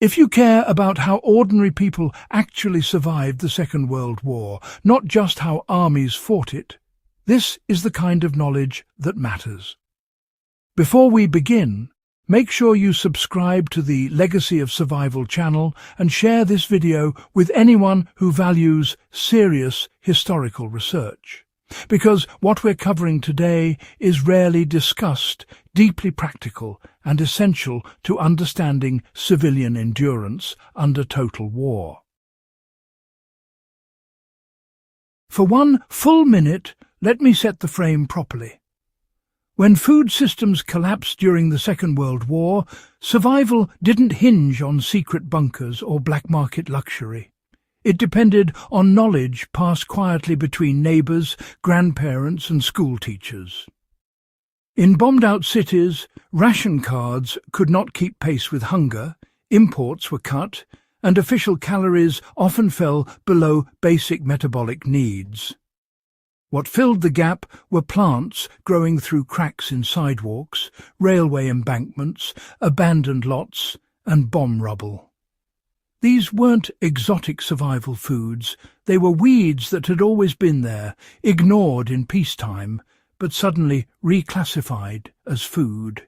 If you care about how ordinary people actually survived the Second World War, not just how armies fought it, this is the kind of knowledge that matters. Before we begin, make sure you subscribe to the Legacy of Survival channel and share this video with anyone who values serious historical research. Because what we're covering today is rarely discussed, deeply practical, and essential to understanding civilian endurance under total war. For one full minute, let me set the frame properly. When food systems collapsed during the Second World War, survival didn't hinge on secret bunkers or black market luxury. It depended on knowledge passed quietly between neighbours, grandparents and school teachers. In bombed-out cities, ration cards could not keep pace with hunger, imports were cut, and official calories often fell below basic metabolic needs. What filled the gap were plants growing through cracks in sidewalks, railway embankments, abandoned lots, and bomb rubble. These weren't exotic survival foods, they were weeds that had always been there, ignored in peacetime, but suddenly reclassified as food.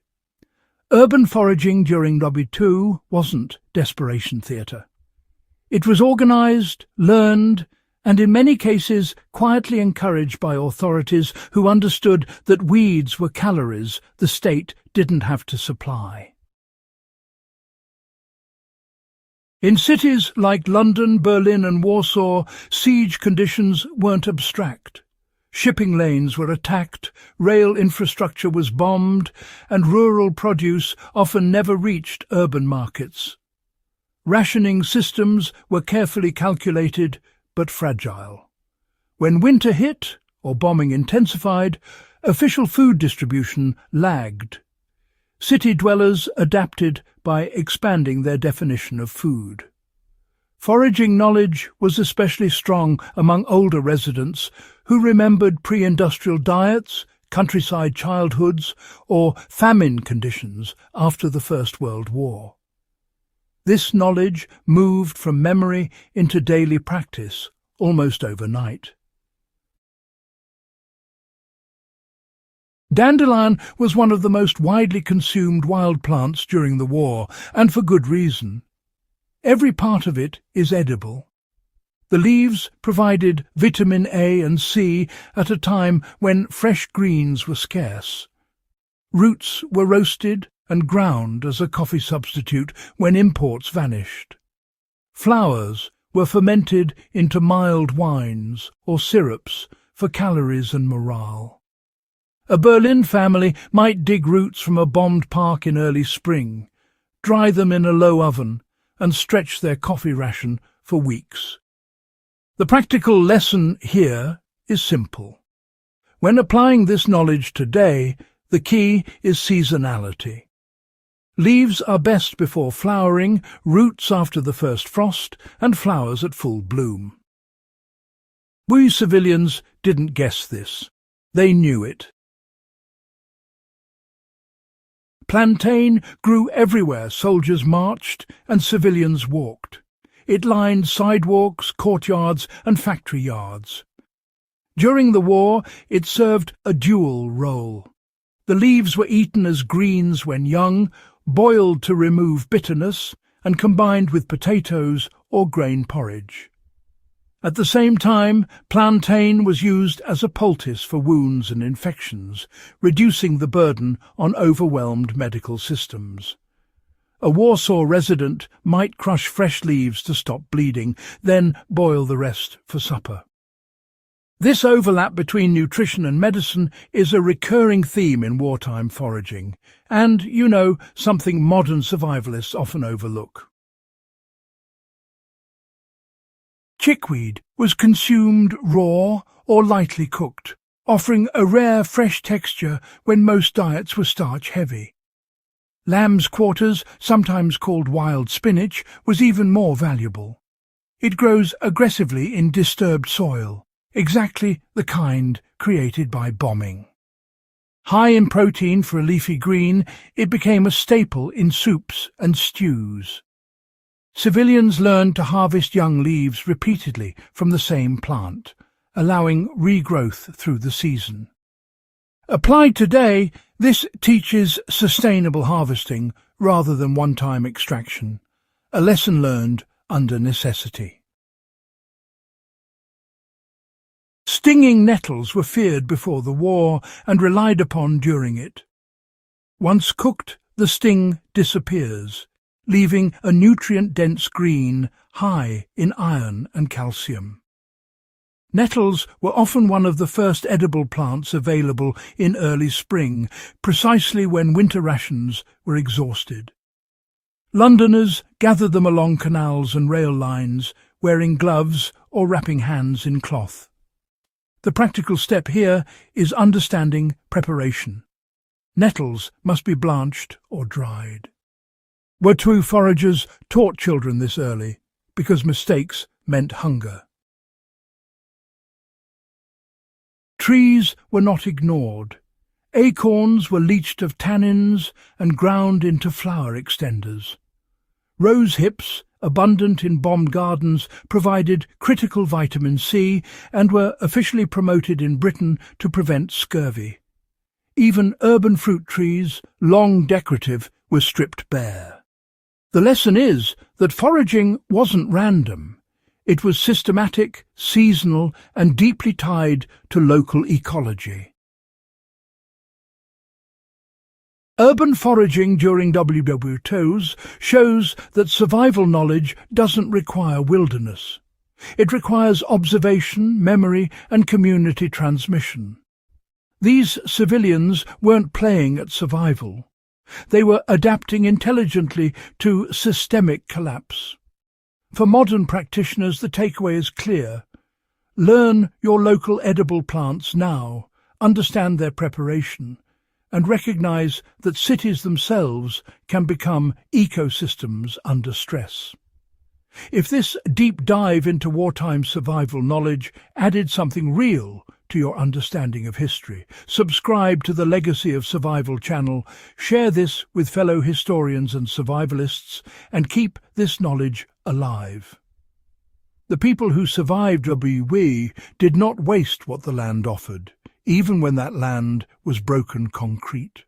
Urban foraging during WWII wasn't desperation theatre. It was organised, learned, and in many cases quietly encouraged by authorities who understood that weeds were calories the state didn't have to supply. In cities like London, Berlin and Warsaw, siege conditions weren't abstract. Shipping lanes were attacked, rail infrastructure was bombed, and rural produce often never reached urban markets. Rationing systems were carefully calculated but fragile. When winter hit, or bombing intensified, official food distribution lagged. City dwellers adapted by expanding their definition of food. Foraging knowledge was especially strong among older residents who remembered pre-industrial diets, countryside childhoods, or famine conditions after the First World War. This knowledge moved from memory into daily practice almost overnight. Dandelion was one of the most widely consumed wild plants during the war, and for good reason. Every part of it is edible. The leaves provided vitamin A and C at a time when fresh greens were scarce. Roots were roasted and ground as a coffee substitute when imports vanished. Flowers were fermented into mild wines or syrups for calories and morale. A Berlin family might dig roots from a bombed park in early spring, dry them in a low oven, and stretch their coffee ration for weeks. The practical lesson here is simple. When applying this knowledge today, the key is seasonality. Leaves are best before flowering, roots after the first frost, and flowers at full bloom. We civilians didn't guess this. They knew it. Plantain grew everywhere soldiers marched and civilians walked. It lined sidewalks, courtyards and factory yards. During the war, it served a dual role. The leaves were eaten as greens when young, boiled to remove bitterness, and combined with potatoes or grain porridge. At the same time, plantain was used as a poultice for wounds and infections, reducing the burden on overwhelmed medical systems. A Warsaw resident might crush fresh leaves to stop bleeding, then boil the rest for supper. This overlap between nutrition and medicine is a recurring theme in wartime foraging, and, something modern survivalists often overlook. Chickweed was consumed raw or lightly cooked, offering a rare fresh texture when most diets were starch-heavy. Lamb's quarters, sometimes called wild spinach, was even more valuable. It grows aggressively in disturbed soil, exactly the kind created by bombing. High in protein for a leafy green, it became a staple in soups and stews. Civilians learned to harvest young leaves repeatedly from the same plant, allowing regrowth through the season. Applied today, this teaches sustainable harvesting rather than one-time extraction, a lesson learned under necessity. Stinging nettles were feared before the war and relied upon during it. Once cooked, the sting disappears, leaving a nutrient-dense green high in iron and calcium. Nettles were often one of the first edible plants available in early spring, precisely when winter rations were exhausted. Londoners gathered them along canals and rail lines, wearing gloves or wrapping hands in cloth. The practical step here is understanding preparation. Nettles must be blanched or dried. WWII foragers taught children this early, because mistakes meant hunger. Trees were not ignored. Acorns were leached of tannins and ground into flower extenders. Rose hips, abundant in bomb gardens, provided critical vitamin C and were officially promoted in Britain to prevent scurvy. Even urban fruit trees, long decorative, were stripped bare. The lesson is that foraging wasn't random. It was systematic, seasonal, and deeply tied to local ecology. Urban foraging during WWII shows that survival knowledge doesn't require wilderness. It requires observation, memory, and community transmission. These civilians weren't playing at survival. They were adapting intelligently to systemic collapse. For modern practitioners, the takeaway is clear. Learn your local edible plants now, understand their preparation, and recognize that cities themselves can become ecosystems under stress. If this deep dive into wartime survival knowledge added something real to your understanding of history, subscribe to the Legacy of Survival channel, share this with fellow historians and survivalists, and keep this knowledge alive. The people who survived WWII did not waste what the land offered, even when that land was broken concrete.